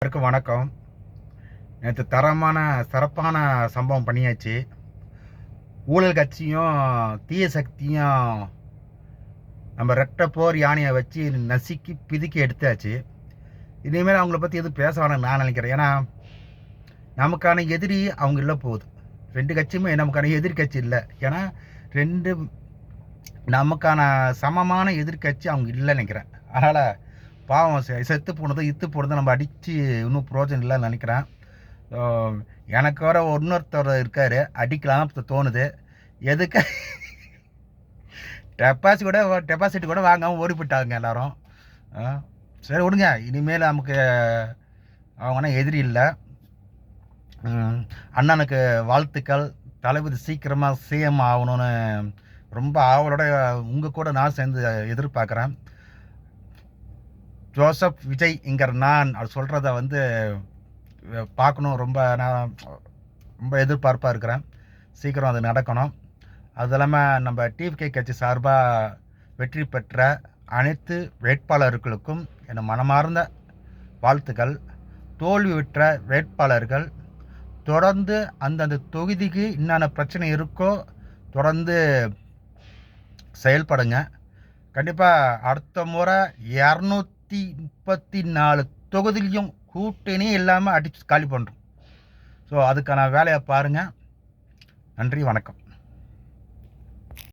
எல்லாருக்கும் வணக்கம். நேற்று சிறப்பான சம்பவம் பண்ணியாச்சு. ஊழல் கட்சியும் தீய சக்தியும் நம்ம ரெட்டை போர் யானையை வச்சு நசுக்கி பிதுக்கி எடுத்தாச்சு. இனிமேல் அவங்கள பற்றி எதுவும் பேச வேணாம்னு நான் நினைக்கிறேன். ஏன்னா நமக்கான எதிரி அவங்க இல்லை போகுது. ரெண்டு கட்சியுமே நமக்கான எதிர் கட்சி இல்லை. ஏன்னா ரெண்டு நமக்கான சமமான எதிர்கட்சி அவங்க இல்லைன்னு நினைக்கிறேன். அதனால் பாவம் செத்து போனதும் இத்து போனதும் நம்ம அடித்து இன்னும் புரோஜனம் இல்லைன்னு நினைக்கிறேன். எனக்கு வர இன்னொருத்தர் இருக்கார், அடிக்கலாம் தோணுது. எதுக்கு டெபாசிட் கூட வாங்காமல் ஓடி போயிட்டாங்க எல்லாரும். சரி விடுங்க, இனிமேல் நமக்கு அவங்கன்னா எதிரி இல்லை. அண்ணனுக்கு வாழ்த்துக்கள். தளபதி சீக்கிரமாக சிஎம் ஆகணும்னு ரொம்ப ஆவலோட உங்கள் கூட நான் சேர்ந்து எதிர்பார்க்குறேன். ஜோசப் விஜய்ங்கிற நான் அது சொல்கிறத பார்க்கணும். நான் ரொம்ப எதிர்பார்ப்பாக இருக்கிறேன். சீக்கிரம் அது நடக்கணும். அது இல்லாமல் நம்ம டிவிகே கட்சி சார்பாக வெற்றி பெற்ற அனைத்து வேட்பாளர்களுக்கும் என் மனமார்ந்த வாழ்த்துக்கள். தோல்வி பெற்ற வேட்பாளர்கள் தொடர்ந்து அந்தந்த தொகுதிக்கு என்னென்ன பிரச்சனை இருக்கோ தொடர்ந்து செயல்படுங்க. கண்டிப்பாக அடுத்த முறை 234 தொகுதியிலையும் கூட்டணி இல்லாமல் அடித்து காலி பண்ணுறோம். ஸோ அதுக்கான வேலையை பாருங்கள். நன்றி, வணக்கம்.